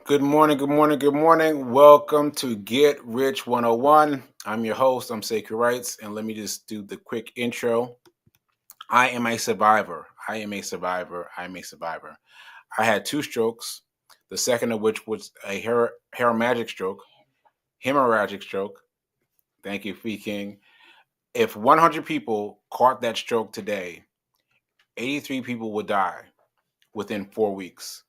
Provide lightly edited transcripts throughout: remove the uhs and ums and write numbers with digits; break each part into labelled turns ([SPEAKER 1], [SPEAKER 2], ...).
[SPEAKER 1] Good morning, good morning, good morning. Welcome to Get Rich 101. I'm your host, I'm Sekouwritesdotcom, Rights, and let me just do the quick intro. I am a survivor. I am a survivor. I am a survivor. I had two strokes, the second of which was a hemorrhagic stroke. Thank you, Fee King. If 100 people caught that stroke today, 83 people would die within 4 weeks.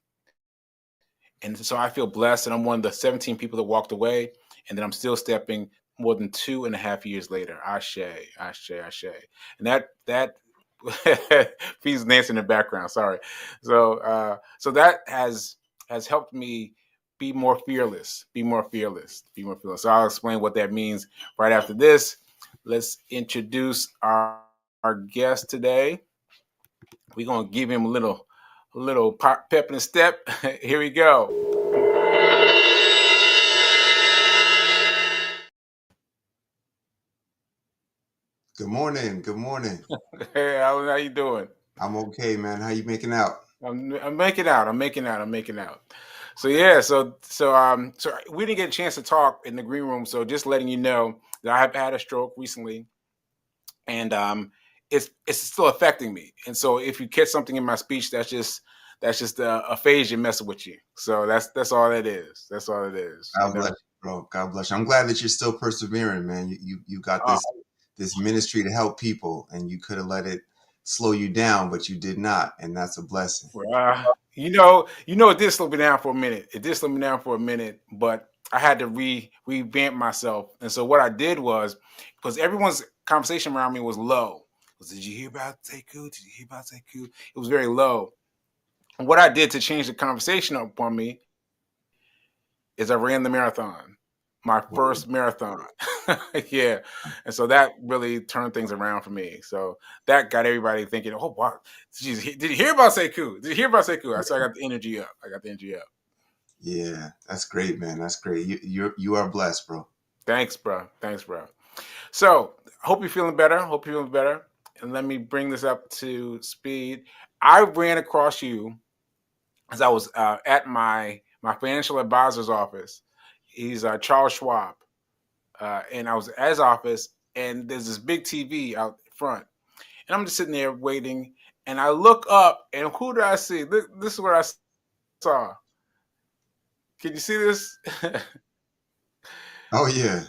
[SPEAKER 1] And so I feel blessed, and I'm one of the 17 people that walked away, and then I'm still stepping more than 2.5 years later. Ashe, ashe, ashe. And that Fee's Nancy in the background. Sorry. So that has helped me be more fearless, be more fearless, be more fearless. So I'll explain what that means right after this. Let's introduce our guest today. We're gonna give him a little pep in the step. Here we go.
[SPEAKER 2] Good morning. Good morning.
[SPEAKER 1] Hey, Allan, how you doing?
[SPEAKER 2] I'm okay, man. How you making out?
[SPEAKER 1] I'm making out. I'm making out. I'm making out. So yeah, so we didn't get a chance to talk in the green room. So just letting you know that I have had a stroke recently, and it's still affecting me. And so if you catch something in my speech, that's just a phase you're messing with you. So that's all it is. That's all it is.
[SPEAKER 2] God bless you, bro. God bless you. I'm glad that you're still persevering, man. You got
[SPEAKER 1] Uh,
[SPEAKER 2] this ministry to help people, and you could have let it slow you down, but you did not, and that's a blessing.
[SPEAKER 1] It did slow me down for a minute. It did slow me down for a minute, but I had to revamp myself. And so what I did was, because everyone's conversation around me was low. Did you hear about Sekou? Did you hear about Sekou? It was very low. And what I did to change the conversation up on me is I ran the marathon, my first marathon. Yeah. And so that really turned things around for me. So that got everybody thinking, oh, wow. Did you hear about Sekou? Did you hear about Sekou? So I got the energy up. I got the energy up.
[SPEAKER 2] Yeah, that's great, man. That's great. You are blessed, bro.
[SPEAKER 1] Thanks, bro. Thanks, bro. So hope you're feeling better. Hope you're feeling better. And let me bring this up to speed. I ran across you as I was at my financial advisor's office. He's Charles Schwab. And I was at his office, and there's this big TV out front, and I'm just sitting there waiting, and I look up, and who do I see? This is what I saw. Can you see this?
[SPEAKER 2] Oh yeah.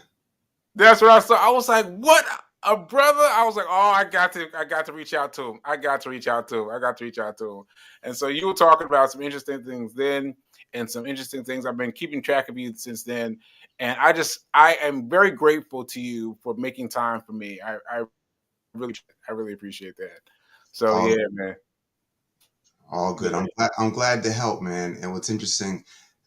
[SPEAKER 1] That's what I saw. I was like, "What a brother!" I was like, "Oh, I got to reach out to him. I got to reach out to him. I got to reach out to him." And so you were talking about some interesting things then, and some interesting things. I've been keeping track of you since then, and I am very grateful to you for making time for me. Really, I really appreciate that. So
[SPEAKER 2] All
[SPEAKER 1] yeah, man.
[SPEAKER 2] all good.
[SPEAKER 1] Yeah.
[SPEAKER 2] I'm glad to help, man. And what's interesting,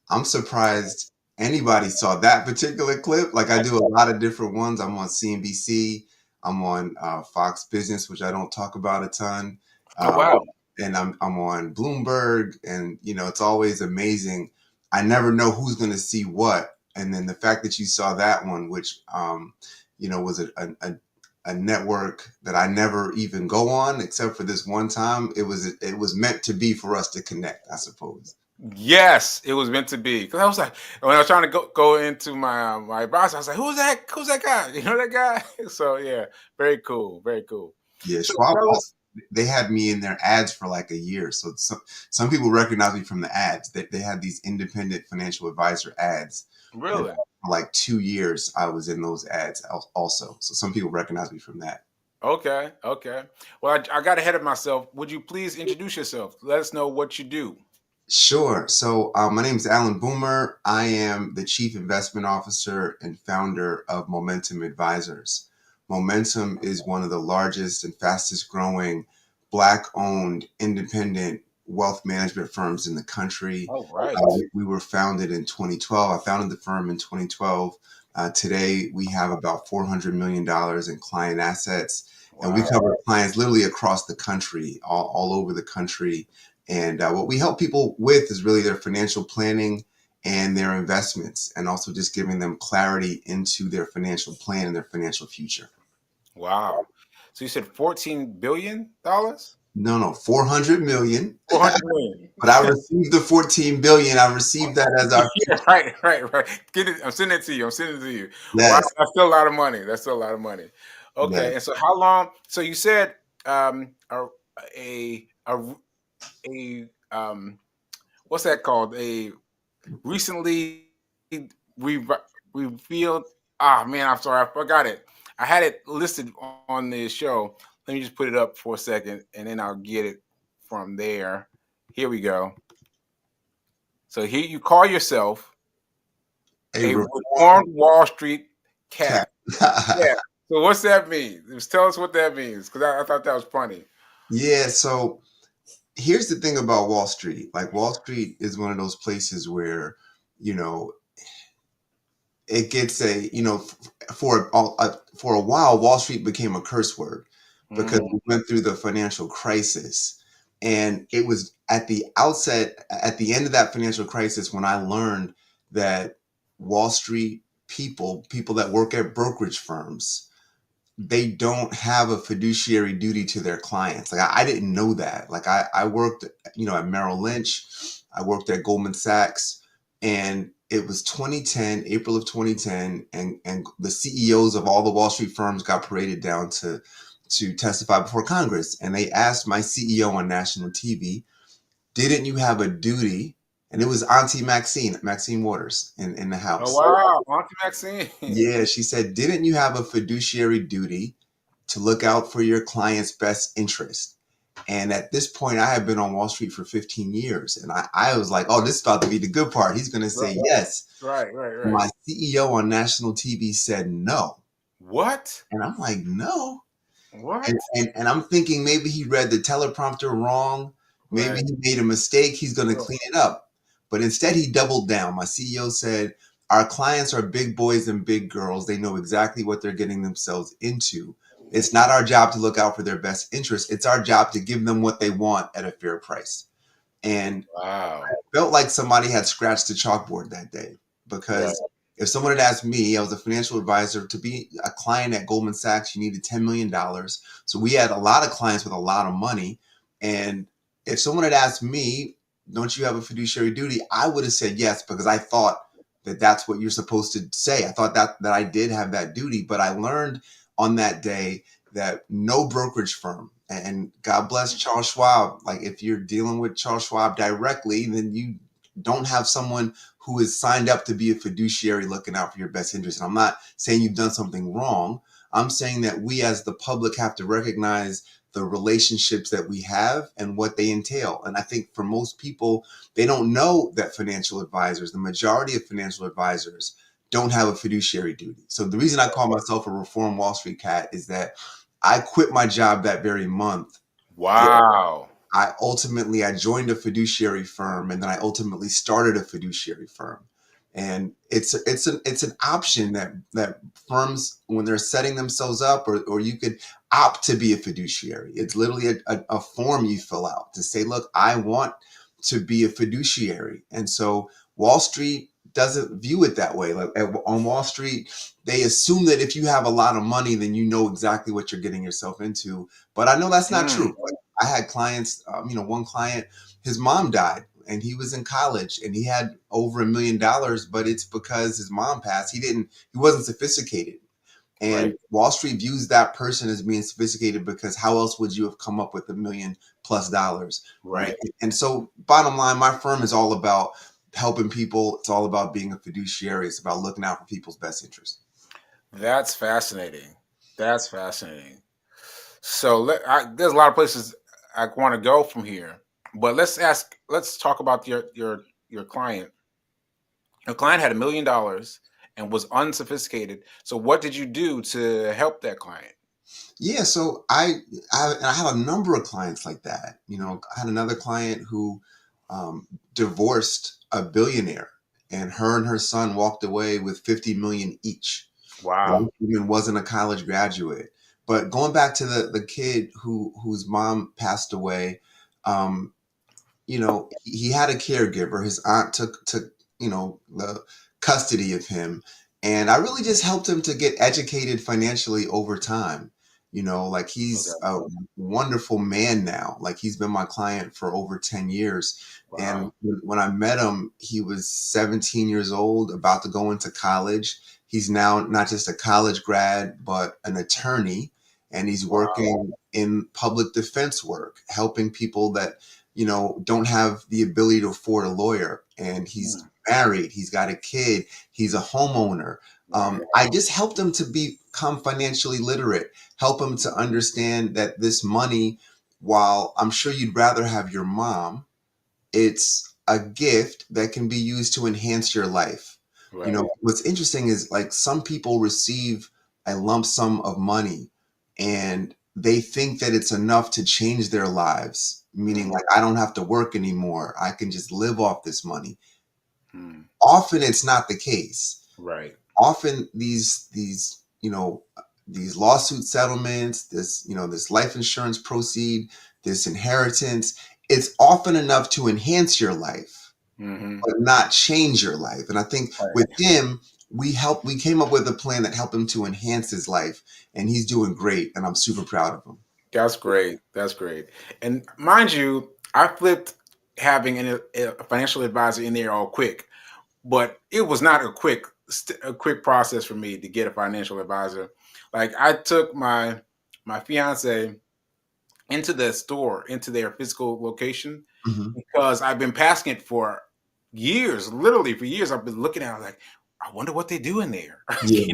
[SPEAKER 2] I'm surprised anybody saw that particular clip. Like I do a lot of different ones. I'm on CNBC. I'm on Fox Business, which I don't talk about a ton.
[SPEAKER 1] Oh
[SPEAKER 2] Um,
[SPEAKER 1] wow.
[SPEAKER 2] and I'm on Bloomberg, and it's always amazing. I never know who's going to see what, and then the fact that you saw that one, which was a network that I never even go on except for this one time. It was meant to be for us to connect, I suppose.
[SPEAKER 1] Yes, it was meant to be. Because I was like, when I was trying to go into my boss, I was like, "Who's that? Who's that guy? You know that guy?" So yeah, very cool, very cool.
[SPEAKER 2] Yeah,
[SPEAKER 1] So
[SPEAKER 2] Schwab
[SPEAKER 1] tell
[SPEAKER 2] also,
[SPEAKER 1] us,
[SPEAKER 2] they had me in their ads for like a year. So some people recognize me from the ads. They had these independent financial advisor ads. And
[SPEAKER 1] really?
[SPEAKER 2] for like 2 years, I was in those ads also. So some people recognize me from that.
[SPEAKER 1] Okay, okay. Well, I got ahead of myself. Would you please introduce yourself? Let us know what you do.
[SPEAKER 2] Sure. So my name is Allan Boomer. I am the Chief Investment Officer and founder of Momentum Advisors. Momentum is one of the largest and fastest growing Black owned independent wealth management firms in the country.
[SPEAKER 1] All right.
[SPEAKER 2] We were founded in 2012. I founded the firm in 2012. Today, we have about $400 million in client assets, and we
[SPEAKER 1] Wow.
[SPEAKER 2] cover clients literally across the country, all over the country. And what we help people with is really their financial planning and their investments, and also just giving them clarity into their financial plan and their financial future.
[SPEAKER 1] Wow. So you said $14 billion?
[SPEAKER 2] No, 400 million.
[SPEAKER 1] 400 million.
[SPEAKER 2] But I received the 14 billion. I received that as our
[SPEAKER 1] Yeah, right. Get it. I'm sending it to you. I'm sending it to you. Wow,
[SPEAKER 2] yes,
[SPEAKER 1] that's still a lot of money. That's still a lot of money. Okay, and
[SPEAKER 2] yes.
[SPEAKER 1] so how long? So you said a a a what's that called? A recently re- revealed. Ah, man, I'm sorry, I forgot it. I had it listed on the show. Let me just put it up for a second, and then I'll get it from there. Here we go. So here you call yourself
[SPEAKER 2] A
[SPEAKER 1] a
[SPEAKER 2] reform
[SPEAKER 1] reformed Wall Street
[SPEAKER 2] cat.
[SPEAKER 1] cat. Yeah. So what's that mean? Just tell us what that means, because I thought that was funny.
[SPEAKER 2] Yeah, so here's the thing about Wall Street. Like Wall Street is one of those places where, you know, it gets for a while Wall Street became a curse word because
[SPEAKER 1] Mm.
[SPEAKER 2] we went through the financial crisis, and it was at the outset, at the end of that financial crisis, when I learned that Wall Street people that work at brokerage firms, they don't have a fiduciary duty to their clients. Like I didn't know that. Like I worked, at Merrill Lynch, I worked at Goldman Sachs, and it was 2010, April of 2010, and the CEOs of all the Wall Street firms got paraded down to testify before Congress, and they asked my CEO on national TV, "Didn't you have a duty?" And it was Auntie Maxine Waters in the
[SPEAKER 1] Oh
[SPEAKER 2] House.
[SPEAKER 1] wow, Auntie Maxine.
[SPEAKER 2] Yeah, she said, "Didn't you have a fiduciary duty to look out for your client's best interest?" And at this point, I had been on Wall Street for 15 years. And I was like, oh, this is about to be the good part. He's going to
[SPEAKER 1] Right,
[SPEAKER 2] say yes.
[SPEAKER 1] right.
[SPEAKER 2] My CEO on national TV said no.
[SPEAKER 1] What?
[SPEAKER 2] And I'm like, no. And,
[SPEAKER 1] What?
[SPEAKER 2] and, and I'm thinking maybe he read the teleprompter wrong. Maybe
[SPEAKER 1] Right.
[SPEAKER 2] he made a mistake. He's going to clean it up. But instead, he doubled down. My CEO said, our clients are big boys and big girls. They know exactly what they're getting themselves into. It's not our job to look out for their best interests. It's our job to give them what they want at a fair price. And
[SPEAKER 1] Wow.
[SPEAKER 2] felt like somebody had scratched the chalkboard that day,
[SPEAKER 1] Right.
[SPEAKER 2] because if someone had asked me, I was a financial advisor, to be a client at Goldman Sachs, you needed $10 million. So we had a lot of clients with a lot of money. And if someone had asked me, don't you have a fiduciary duty? I would have said yes, because I thought that that's what you're supposed to say. I thought that I did have that duty, but I learned on that day that no brokerage firm, and God bless Charles Schwab, like if you're dealing with Charles Schwab directly, then you don't have someone who is signed up to be a fiduciary looking out for your best interest. And I'm not saying you've done something wrong. I'm saying that we as the public have to recognize the relationships that we have and what they entail. And I think for most people, they don't know that financial advisors, the majority of financial advisors, don't have a fiduciary duty. So the reason I call myself a reformed Wall Street cat is that I quit my job that very month.
[SPEAKER 1] Wow.
[SPEAKER 2] I joined a fiduciary firm, and then I ultimately started a fiduciary firm. And it's an option that firms, when they're setting themselves up, or you could opt to be a fiduciary. It's literally a form you fill out to say, look, I want to be a fiduciary. And so Wall Street doesn't view it that way. Like on Wall Street, they assume that if you have a lot of money, then you know exactly what you're getting yourself into. But I know that's not
[SPEAKER 1] Mm.
[SPEAKER 2] true. I had clients, one client, his mom died and he was in college and he had over $1 million, but it's because his mom passed. He wasn't sophisticated.
[SPEAKER 1] Right.
[SPEAKER 2] And Wall Street views that person as being sophisticated, because how else would you have come up with $1 million+, right?
[SPEAKER 1] Right.
[SPEAKER 2] And so bottom line, my firm is all about helping people. It's all about being a fiduciary. It's about looking out for people's best interests.
[SPEAKER 1] That's fascinating. That's fascinating. So there's a lot of places I want to go from here, but let's talk about your client. Your client had $1 million and was unsophisticated. So what did you do to help that client?
[SPEAKER 2] Yeah, so I had a number of clients like that. I had another client who divorced a billionaire, and her son walked away with 50 million each. The
[SPEAKER 1] Wow.
[SPEAKER 2] other woman wasn't a college graduate. But going back to the kid whose mom passed away, um, he had a caregiver. His aunt took the custody of him, and I really just helped him to get educated financially over time. Like he's
[SPEAKER 1] Okay.
[SPEAKER 2] a wonderful man now. Like he's been my client for over 10 years. And
[SPEAKER 1] Wow.
[SPEAKER 2] when I met him, he was 17 years old, about to go into college. He's now not just a college grad, but an attorney. And he's
[SPEAKER 1] Wow.
[SPEAKER 2] working in public defense work, helping people that, don't have the ability to afford a lawyer. And he's
[SPEAKER 1] Mm,
[SPEAKER 2] married, he's got a kid, he's a homeowner.
[SPEAKER 1] right.
[SPEAKER 2] I just helped him to become financially literate, help him to understand that this money, while I'm sure you'd rather have your mom, it's a gift that can be used to enhance your life.
[SPEAKER 1] Right.
[SPEAKER 2] What's interesting is like some people receive a lump sum of money and they think that it's enough to change their lives, meaning
[SPEAKER 1] Mm,
[SPEAKER 2] like, I don't have to work anymore. I can just live off this money.
[SPEAKER 1] mm,
[SPEAKER 2] Often it's not the case.
[SPEAKER 1] right.
[SPEAKER 2] Often these lawsuit settlements, this life insurance proceed, this inheritance, it's often enough to enhance your life
[SPEAKER 1] Hmm.
[SPEAKER 2] but not change your life. And I think with
[SPEAKER 1] Right.
[SPEAKER 2] him, we came up with a plan that helped him to enhance his life, and he's doing great, and I'm super proud of him.
[SPEAKER 1] That's great. That's great. And mind you, I flipped having a financial advisor in there all quick, but it was not a quick process for me to get a financial advisor. Like I took my fiance into the store, into their physical location,
[SPEAKER 2] Mhm.
[SPEAKER 1] because I've been passing it for years, literally for years. I've been looking at it, I was like, I wonder what they do in there,
[SPEAKER 2] Yeah.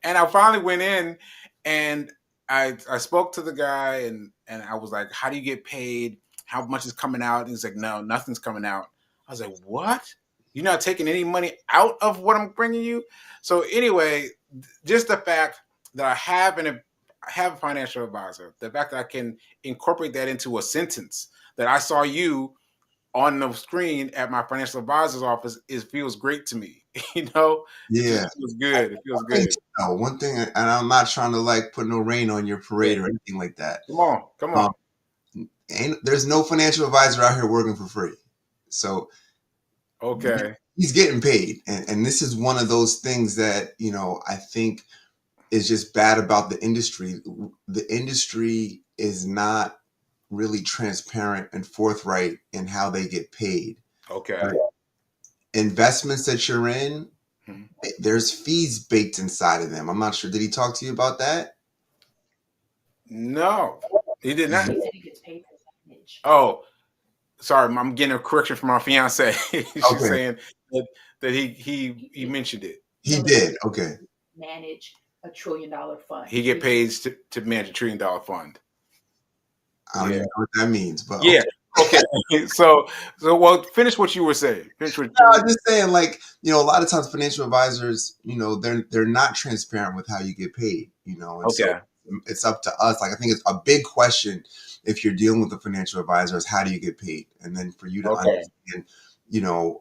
[SPEAKER 1] And I finally went in and I spoke to the guy and I was like, how do you get paid? How much is coming out? And he's like, no, nothing's coming out. I was like, what? You're not taking any money out of what I'm bringing you? So anyway, just the fact that I have a financial advisor, the fact that I can incorporate that into a sentence that I saw you on the screen at my financial advisor's office feels great to me. It
[SPEAKER 2] Yeah.
[SPEAKER 1] just feels good. It feels
[SPEAKER 2] One thing
[SPEAKER 1] good.
[SPEAKER 2] to know, one thing, and I'm not trying to like put no rain on your
[SPEAKER 1] Yeah.
[SPEAKER 2] parade or anything like that.
[SPEAKER 1] Come on. Come
[SPEAKER 2] Um,
[SPEAKER 1] on.
[SPEAKER 2] there's no financial advisor out here working for free. So
[SPEAKER 1] Okay.
[SPEAKER 2] he's getting paid. And this is one of those things that, I think is just bad about the industry. The industry is not really transparent and forthright in how they get paid.
[SPEAKER 1] Okay.
[SPEAKER 2] Right. Investments that you're in,
[SPEAKER 1] Mhm.
[SPEAKER 2] there's fees baked inside of them. I'm not sure. Did he talk to you about that?
[SPEAKER 1] No, he did not.
[SPEAKER 3] He said he gets paid for manage.
[SPEAKER 1] Oh, sorry. I'm getting a correction from my fiance. She's
[SPEAKER 2] Okay.
[SPEAKER 1] saying that he
[SPEAKER 3] He,
[SPEAKER 1] mentioned it.
[SPEAKER 2] He did. Okay.
[SPEAKER 3] manage $1 trillion fund.
[SPEAKER 1] He get paid to manage $1 trillion fund.
[SPEAKER 2] I don't even
[SPEAKER 1] Yeah.
[SPEAKER 2] know what that means, but
[SPEAKER 1] Yeah.
[SPEAKER 2] okay.
[SPEAKER 1] Okay. So well, finish what you were saying. Finish what.
[SPEAKER 2] I'm just saying, like, a lot of times financial advisors, they're not transparent with how you get paid, and so
[SPEAKER 1] Okay.
[SPEAKER 2] it's up to us. Like, I think it's a big question if you're dealing with a financial advisor is how do you get paid, and then for you to
[SPEAKER 1] Okay.
[SPEAKER 2] understand,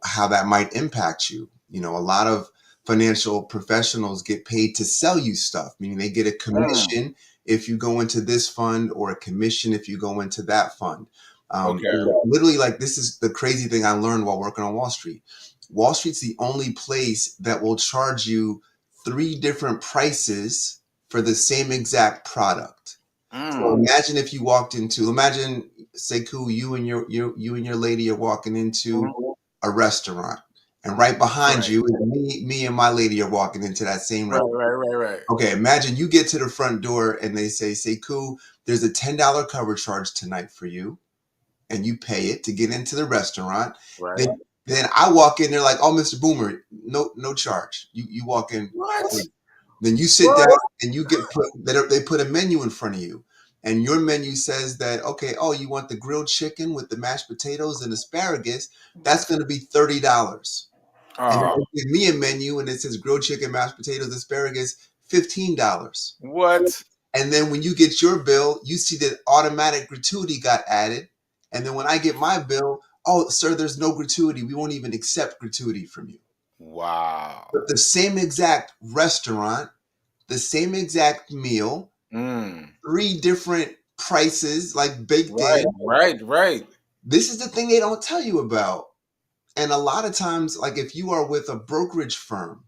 [SPEAKER 2] how that might impact you. A lot of financial professionals get paid to sell you stuff, meaning they get a
[SPEAKER 1] Mm,
[SPEAKER 2] commission if you go into this fund or a commission if you go into that fund.
[SPEAKER 1] okay.
[SPEAKER 2] Literally, like, this is the crazy thing I learned while working on Wall Street. Wall Street's the only place that will charge you three different prices for the same exact product. So
[SPEAKER 1] Mm,
[SPEAKER 2] imagine if you walked into, imagine, Sekou, you and your lady are walking into
[SPEAKER 1] mhm.
[SPEAKER 2] a restaurant, and right behind
[SPEAKER 1] Right.
[SPEAKER 2] you is me and my lady are walking into that same
[SPEAKER 1] Right.
[SPEAKER 2] restaurant.
[SPEAKER 1] Right. Right. Right.
[SPEAKER 2] Okay, imagine you get to the front door and they say, Sekou, there's a $10 cover charge tonight for you, and you pay it to get into the restaurant.
[SPEAKER 1] Right.
[SPEAKER 2] Then I walk in, they're like, "Oh, Mr. Boomer, no charge. You walk in
[SPEAKER 1] What?
[SPEAKER 2] free." Then you sit down
[SPEAKER 1] What?
[SPEAKER 2] and you get put. They put a menu in front of you, and your menu says that, okay, oh, you want the grilled chicken with the mashed potatoes and asparagus? That's going to be $30. And then
[SPEAKER 1] Oh,
[SPEAKER 2] they give me a menu and it says grilled chicken, mashed potatoes, asparagus, $15.
[SPEAKER 1] what?
[SPEAKER 2] And then when you get your bill, you see that automatic gratuity got added. And then when I get my bill, oh, sir, there's no gratuity. We won't even accept gratuity from you.
[SPEAKER 1] Wow.
[SPEAKER 2] But the same exact restaurant, the same exact meal,
[SPEAKER 1] Mm.
[SPEAKER 2] three different prices like baked
[SPEAKER 1] Right.
[SPEAKER 2] in.
[SPEAKER 1] Right. Right.
[SPEAKER 2] This is the thing they don't tell you about. And a lot of times, like if you are with a brokerage firm,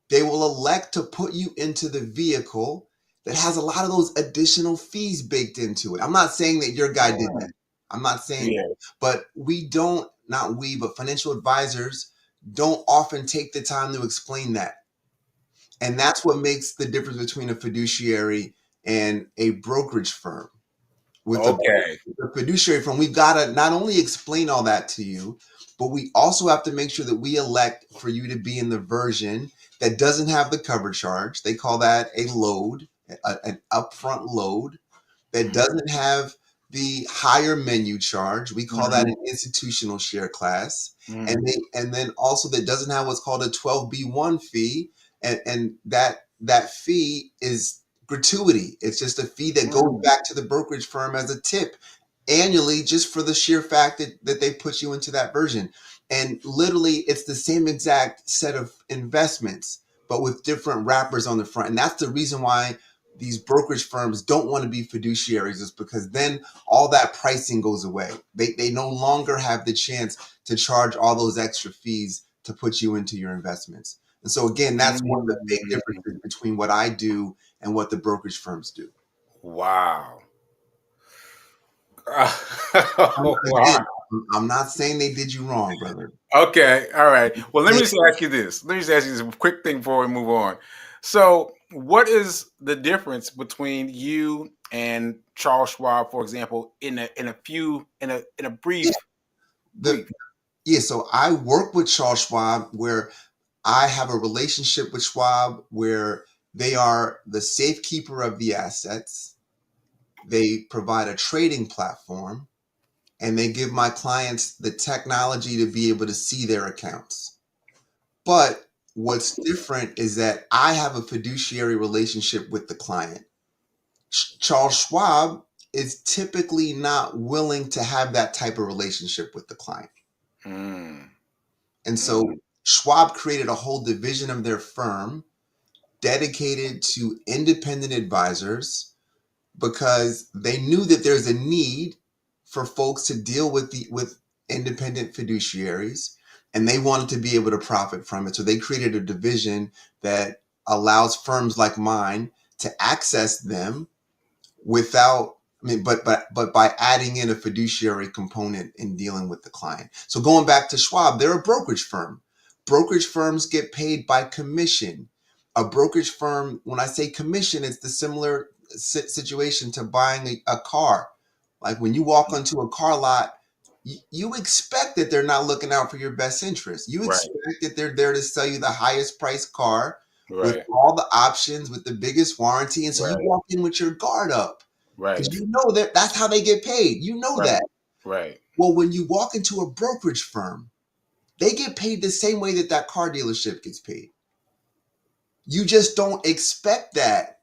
[SPEAKER 2] they will elect to put you into the vehicle that has a lot of those additional fees baked into it. I'm not saying that your guy did that. I'm not saying that. But but financial advisors don't often take the time to explain that. And that's what makes the difference between a fiduciary and a brokerage firm. With the fiduciary firm, we've got to not only explain all that to you, but we also have to make sure that we elect for you to be in the version that doesn't have the cover charge. They call that a load, an upfront load, that doesn't have the higher menu charge. We call that an institutional share class. And then also that doesn't have what's called a 12B1 fee. And that fee is gratuity. It's just a fee that goes back to the brokerage firm as a tip annually, just for the sheer fact that they put you into that version. And literally it's the same exact set of investments, but with different wrappers on the front. And that's the reason why these brokerage firms don't want to be fiduciaries, is because then all that pricing goes away. They no longer have the chance to charge all those extra fees to put you into your investments. And so again, that's one of the big differences between what I do and what the brokerage firms do.
[SPEAKER 1] Wow.
[SPEAKER 2] Again, I'm not saying they did you wrong, brother.
[SPEAKER 1] Okay. All right. Well, let me just ask you this. Let me just ask you this quick thing before we move on. So, what is the difference between you and Charles Schwab, for example, in a brief?
[SPEAKER 2] So I work with Charles Schwab, where I have a relationship with Schwab where they are the safekeeper of the assets. They provide a trading platform, and they give my clients the technology to be able to see their accounts. But what's different is that I have a fiduciary relationship with the client. Charles Schwab is typically not willing to have that type of relationship with the client. And so Schwab created a whole division of their firm dedicated to independent advisors, because they knew that there's a need for folks to deal with independent fiduciaries, and they wanted to be able to profit from it. So they created a division that allows firms like mine to access them but by adding in a fiduciary component in dealing with the client. So going back to Schwab, they're a brokerage firm. Brokerage firms get paid by commission. A brokerage firm, when I say commission, it's the similar situation to buying a car. Like when you walk onto a car lot, you expect that they're not looking out for your best interest. You expect that they're there to sell you the highest priced car with all the options, with the biggest warranty. And so you walk in with your guard up. Because you know that's how they get paid. You know that.
[SPEAKER 1] Right.
[SPEAKER 2] Well, when you walk into a brokerage firm, they get paid the same way that car dealership gets paid. You just don't expect that,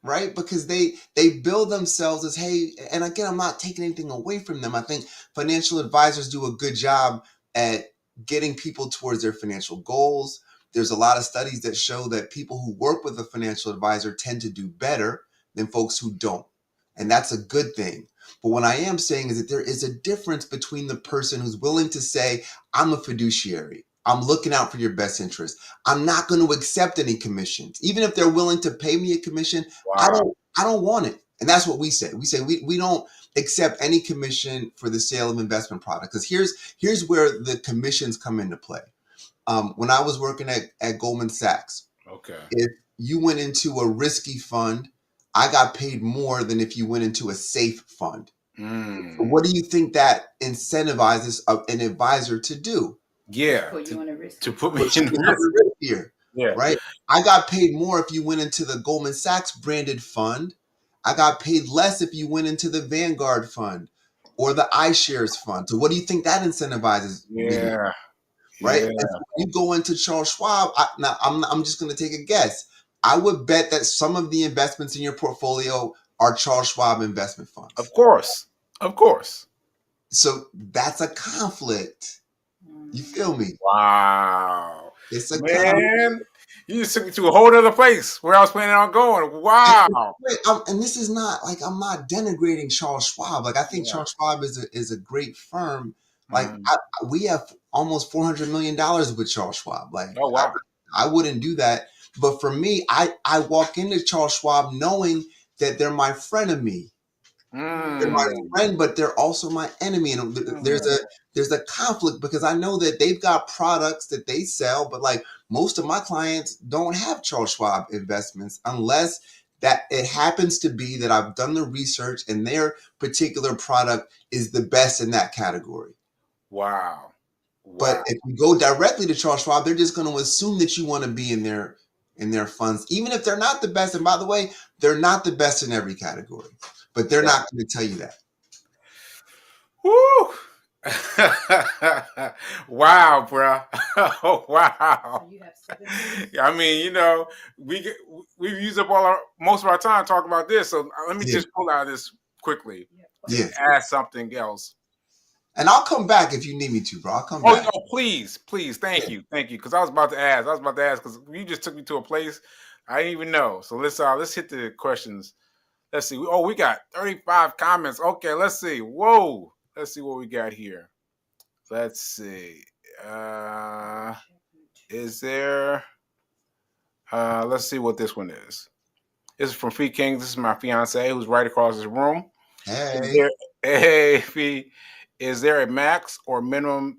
[SPEAKER 2] right? Because they build themselves as, hey, and again, I'm not taking anything away from them. I think financial advisors do a good job at getting people towards their financial goals. There's a lot of studies that show that people who work with a financial advisor tend to do better than folks who don't. And that's a good thing. But what I am saying is that there is a difference between the person who's willing to say, I'm a fiduciary, I'm looking out for your best interest, I'm not going to accept any commissions. Even if they're willing to pay me a commission, I don't want it. And that's what we say. We say we don't accept any commission for the sale of investment products. Because here's where the commissions come into play. When I was working at Goldman Sachs, if you went into a risky fund, I got paid more than if you went into a safe fund. So what do you think that incentivizes an advisor to do?
[SPEAKER 1] To put me in
[SPEAKER 2] risk here, right? I got paid more if you went into the Goldman Sachs branded fund. I got paid less if you went into the Vanguard fund or the iShares fund. So what do you think that incentivizes? Right? And so when you go into Charles Schwab, I'm just going to take a guess. I would bet that some of the investments in your portfolio are Charles Schwab investment funds.
[SPEAKER 1] Of course.
[SPEAKER 2] So that's a conflict. You feel me?
[SPEAKER 1] Wow.
[SPEAKER 2] It's a
[SPEAKER 1] conflict. You just took me to a whole other place where I was planning on going. Wow.
[SPEAKER 2] And this is not like, I'm not denigrating Charles Schwab. Like, I think Charles Schwab is a great firm. Like we have almost $400 million with Charles Schwab. Like,
[SPEAKER 1] oh wow.
[SPEAKER 2] I wouldn't do that. But for me, I walk into Charles Schwab knowing that they're my frenemy. They're my
[SPEAKER 1] Mm.
[SPEAKER 2] friend, but they're also my enemy. And there's a conflict because I know that they've got products that they sell, but like most of my clients don't have Charles Schwab investments unless that it happens to be that I've done the research and their particular product is the best in that category.
[SPEAKER 1] Wow.
[SPEAKER 2] But if you go directly to Charles Schwab, they're just going to assume that you want to be in their funds, even if they're not the best. And by the way, they're not the best in every category, but they're not going to tell you that.
[SPEAKER 1] Woo! Wow, bro. Oh, wow.
[SPEAKER 3] You have 7 minutes.
[SPEAKER 1] I mean, we use up most of our time talking about this. So let me just pull out of this quickly.
[SPEAKER 2] Yeah.
[SPEAKER 1] Add something else.
[SPEAKER 2] And I'll come back if you need me to, bro. I'll come back.
[SPEAKER 1] Oh, please. Thank you. Because I was about to ask because you just took me to a place I didn't even know. So let's hit the questions. Let's see. Oh, we got 35 comments. Okay, let's see. Whoa. Let's see what we got here. Let's see. Is there? Let's see what this one is. This is from Fee King. This is my fiance who's right across this room.
[SPEAKER 2] Hey.
[SPEAKER 1] Fee, is there a max or minimum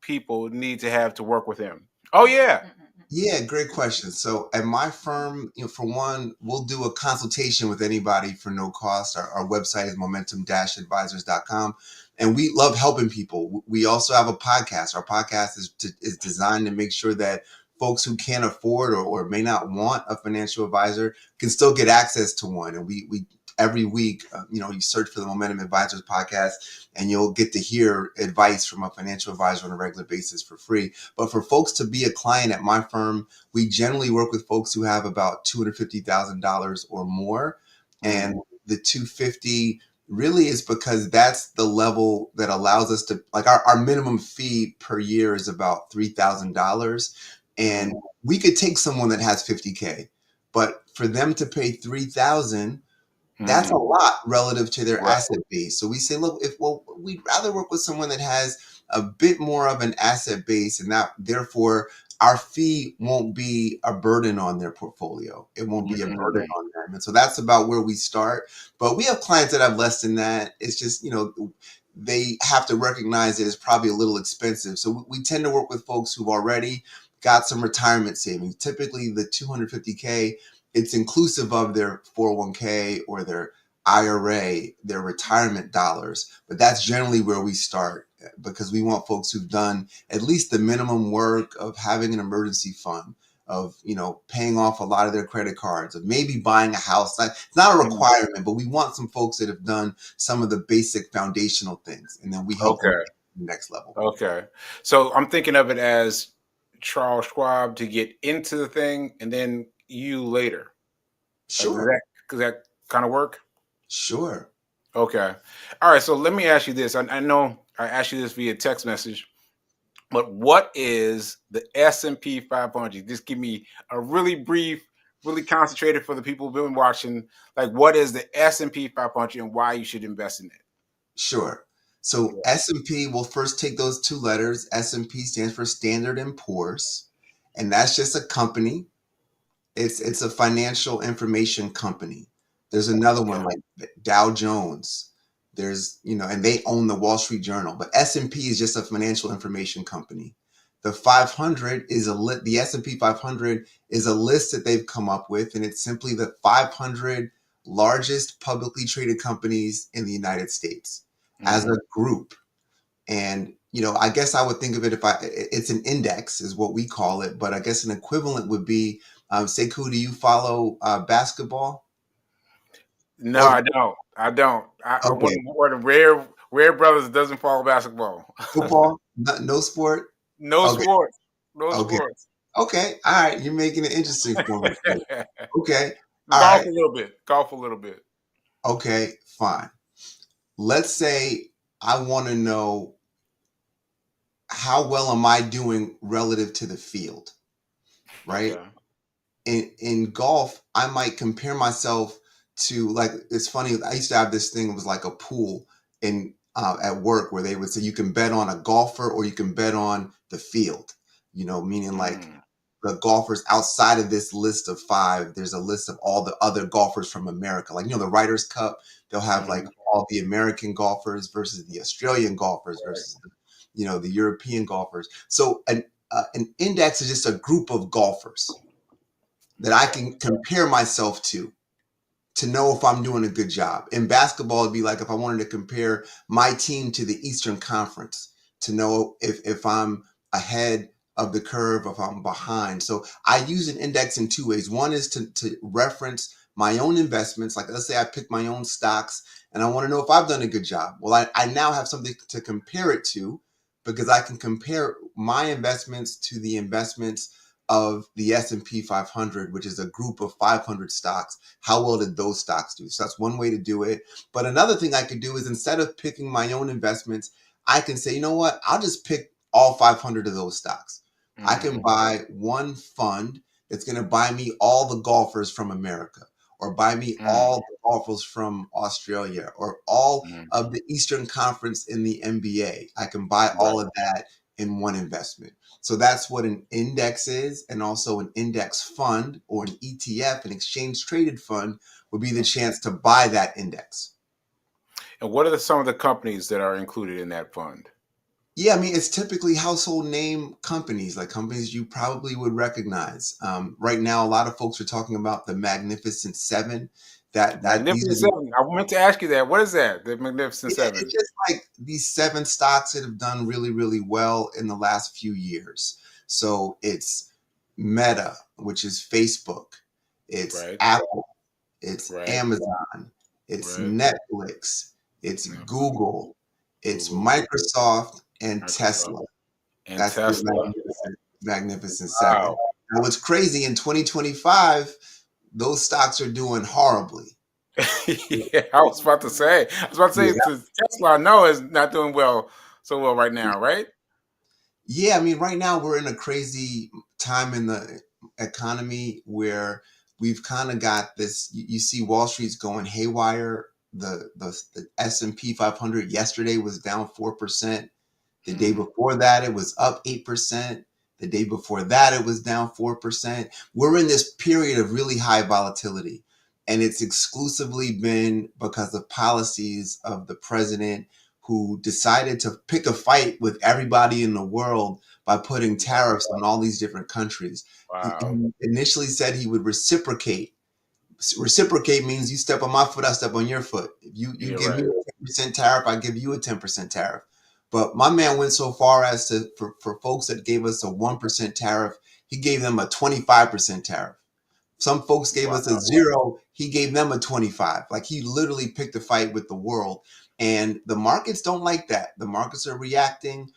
[SPEAKER 1] people need to have to work with him? Oh, yeah.
[SPEAKER 2] Yeah, great question. So at my firm, for one, we'll do a consultation with anybody for no cost. Our website is momentum-advisors.com. And we love helping people. We also have a podcast. Our podcast is designed to make sure that folks who can't afford or may not want a financial advisor can still get access to one. And we every week, you search for the Momentum Advisors podcast and you'll get to hear advice from a financial advisor on a regular basis for free. But for folks to be a client at my firm, we generally work with folks who have about $250,000 or more. And the 250 really is because that's the level that allows us to, like, our minimum fee per year is about $3,000. And we could take someone that has 50K, but for them to pay 3,000, that's a lot relative to their asset base. So we say, look, we'd rather work with someone that has a bit more of an asset base, and that therefore our fee won't be a burden on their portfolio. It won't be a burden on them. And so that's about where we start. But we have clients that have less than that. It's just, they have to recognize that it's probably a little expensive. So we tend to work with folks who've already got some retirement savings. Typically the 250K, it's inclusive of their 401k or their IRA, their retirement dollars. But that's generally where we start because we want folks who've done at least the minimum work of having an emergency fund, of, paying off a lot of their credit cards, of maybe buying a house. It's not a requirement, but we want some folks that have done some of the basic foundational things. And then we help them to the next level.
[SPEAKER 1] Okay. So I'm thinking of it as Charles Schwab to get into the thing and then you later.
[SPEAKER 2] Sure.
[SPEAKER 1] Does that kind of work?
[SPEAKER 2] Sure.
[SPEAKER 1] Okay. All right. So let me ask you this. I know I asked you this via text message, but what is the S&P 500? Just give me a really brief, really concentrated for the people who've been watching. Like, what is the S&P 500 and why you should invest in it?
[SPEAKER 2] Sure. So S&P, we'll first take those two letters. S&P stands for Standard & Poor's, and that's just a company. It's a financial information company. There's another one like Dow Jones. There's, and they own the Wall Street Journal, but S&P is just a financial information company. The 500 is the S&P 500 is a list that they've come up with, and it's simply the 500 largest publicly traded companies in the United States as a group. And, I guess I would think of it it's an index is what we call it, but I guess an equivalent would be, Sekou, do you follow basketball?
[SPEAKER 1] No, I don't. I'm one of the rare brothers that doesn't follow basketball.
[SPEAKER 2] Football? No sport?
[SPEAKER 1] No sports. No sports.
[SPEAKER 2] Okay. All right. You're making it interesting for me. Okay.
[SPEAKER 1] Golf a little bit.
[SPEAKER 2] Okay, fine. Let's say I want to know how well am I doing relative to the field, right? Okay. In golf, I might compare myself to, like, it's funny. I used to have this thing. It was like a pool at work where they would say you can bet on a golfer or you can bet on the field, meaning like the golfers outside of this list of 5. There's a list of all the other golfers from America. Like, the Ryder Cup, they'll have like all the American golfers versus the Australian golfers versus the European golfers. So an index is just a group of golfers that I can compare myself to know if I'm doing a good job. In basketball, it'd be like if I wanted to compare my team to the Eastern Conference to know if I'm ahead of the curve, if I'm behind. So I use an index in 2 ways. One is to reference my own investments. Like, let's say I pick my own stocks and I want to know if I've done a good job. Well, I now have something to compare it to, because I can compare my investments to the investments of the S&P 500, which is a group of 500 stocks. How well did those stocks do? So that's one way to do it. But another thing I could do is, instead of picking my own investments, I can say, you know what? I'll just pick all 500 of those stocks. I can buy one fund that's going to buy me all the golfers from America, or buy me all the golfers from Australia, or all of the Eastern Conference in the NBA. I can buy all of that in one investment. So that's what an index is. And also an index fund, or an ETF, an exchange traded fund, would be the chance to buy that index.
[SPEAKER 1] And what are some of the companies that are included in that fund?
[SPEAKER 2] Yeah, I mean, it's typically household name companies, like companies you probably would recognize. Right now, a lot of folks are talking about the Magnificent Seven.
[SPEAKER 1] Magnificent Seven. I meant to ask you that. What is that? The Magnificent Seven?
[SPEAKER 2] It's just like these 7 stocks that have done really, really well in the last few years. So it's Meta, which is Facebook. It's Apple. It's Amazon. It's Netflix. It's Google. It's Microsoft and Tesla.
[SPEAKER 1] And
[SPEAKER 2] That's
[SPEAKER 1] Tesla.
[SPEAKER 2] the Magnificent Seven. Wow. Now, what's crazy, in 2025, those stocks are doing horribly.
[SPEAKER 1] Yeah, I was about to say Tesla, I know, is not doing so well right now, right?
[SPEAKER 2] Yeah, I mean, right now we're in a crazy time in the economy where we've kind of got this. You see, Wall Street's going haywire. The S&P 500 yesterday was down 4%. The day before that, it was up 8%. The day before that, it was down 4%. We're in this period of really high volatility, and it's exclusively been because of policies of the president, who decided to pick a fight with everybody in the world by putting tariffs on all these different countries.
[SPEAKER 1] Wow.
[SPEAKER 2] He initially said he would reciprocate. Reciprocate means you step on my foot, I step on your foot. If you give me a 10% tariff, I give you a 10% tariff. But my man went so far as to, for folks that gave us a 1% tariff, he gave them a 25% tariff. Some folks gave us a 0, he gave them a 25. Like, he literally picked a fight with the world. And the markets don't like that. The markets are reacting.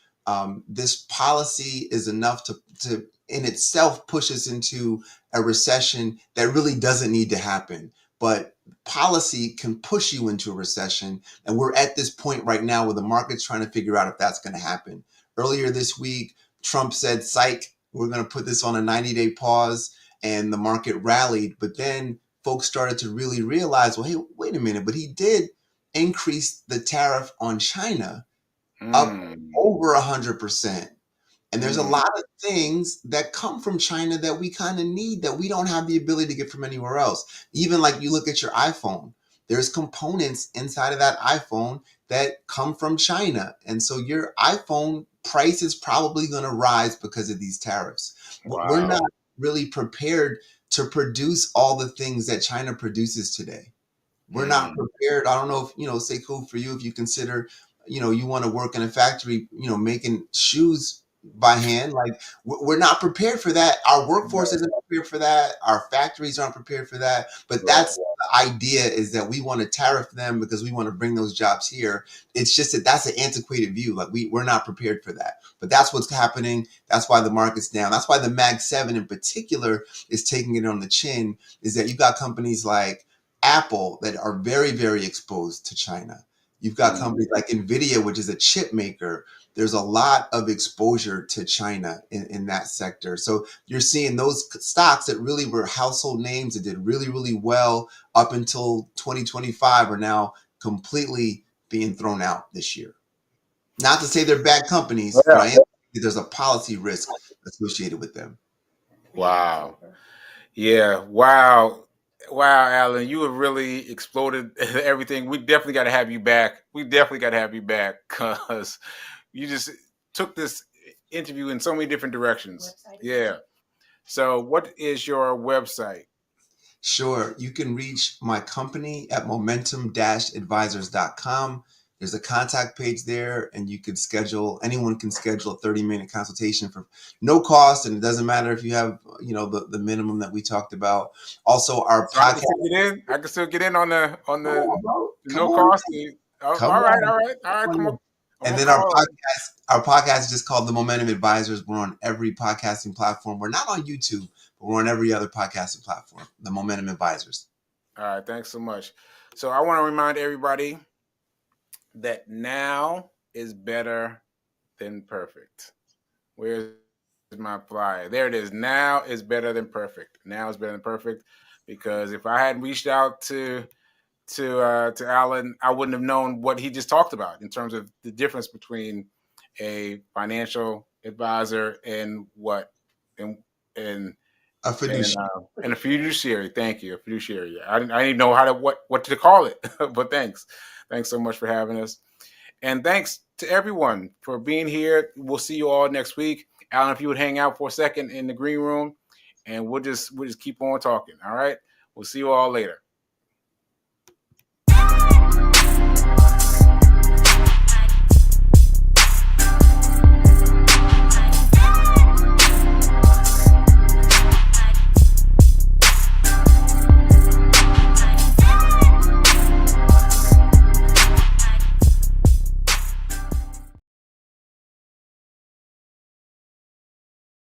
[SPEAKER 2] This policy is enough to in itself push us into a recession that really doesn't need to happen. But policy can push you into a recession. And we're at this point right now where the market's trying to figure out if that's going to happen. Earlier this week, Trump said, psych, we're going to put this on a 90-day pause. And the market rallied. But then folks started to really realize, well, hey, wait a minute, but he did increase the tariff on China up over 100%. And there's a lot of things that come from China that we kind of need, that we don't have the ability to get from anywhere else. Even like, you look at your iPhone, there's components inside of that iPhone that come from China. And so your iPhone price is probably going to rise because of these tariffs. Wow. We're not really prepared to produce all the things that China produces today. We're not prepared. I don't know if, Sekou, for you, if you consider, you want to work in a factory, making shoes by hand. Like, we're not prepared for that. Our workforce isn't prepared for that. Our factories aren't prepared for that. But that's the idea, is that we want to tariff them because we want to bring those jobs here. It's just that that's an antiquated view. Like, we're not prepared for that. But that's what's happening. That's why the market's down. That's why the Mag 7 in particular is taking it on the chin, is that you've got companies like Apple that are very, very exposed to China. You've got companies like NVIDIA, which is a chip maker. There's a lot of exposure to China in that sector. So you're seeing those stocks that really were household names that did really, really well up until 2025 are now completely being thrown out this year. Not to say they're bad companies, but I am thinking there's a policy risk associated with them.
[SPEAKER 1] Wow. Yeah. Wow. Wow, Allan, you have really exploded everything. We definitely got to have you back. We definitely got to have you back because you just took this interview in so many different directions. Yeah. So, what is your website?
[SPEAKER 2] Sure. You can reach my company at momentum-advisors.com. There's a contact page there, and you can schedule, anyone can schedule a 30-minute consultation for no cost. And it doesn't matter if you have, the minimum that we talked about. Also, our
[SPEAKER 1] So I can
[SPEAKER 2] podcast.
[SPEAKER 1] still get in. I can still get in on the
[SPEAKER 2] Come on, bro. Come
[SPEAKER 1] no
[SPEAKER 2] on.
[SPEAKER 1] cost. Oh,
[SPEAKER 2] Come
[SPEAKER 1] all right,
[SPEAKER 2] on.
[SPEAKER 1] all right, all right. Come on. I'm
[SPEAKER 2] And
[SPEAKER 1] gonna
[SPEAKER 2] then
[SPEAKER 1] call.
[SPEAKER 2] our podcast is just called The Momentum Advisors. We're on every podcasting platform. We're not on YouTube, but we're on every other podcasting platform. The Momentum Advisors.
[SPEAKER 1] All right, thanks so much. So I want to remind everybody that now is better than perfect. Where's my flyer? There it is. Now is better than perfect. Now is better than perfect because if I hadn't reached out to Allan, I wouldn't have known what he just talked about in terms of the difference between a financial advisor and what and
[SPEAKER 2] A fiduciary.
[SPEAKER 1] and a fiduciary. Thank you, a fiduciary. I didn't know how to what to call it, but thanks so much for having us, and thanks to everyone for being here. We'll see you all next week. Allan, if you would hang out for a second in the green room, and we'll just keep on talking. All right, we'll see you all later.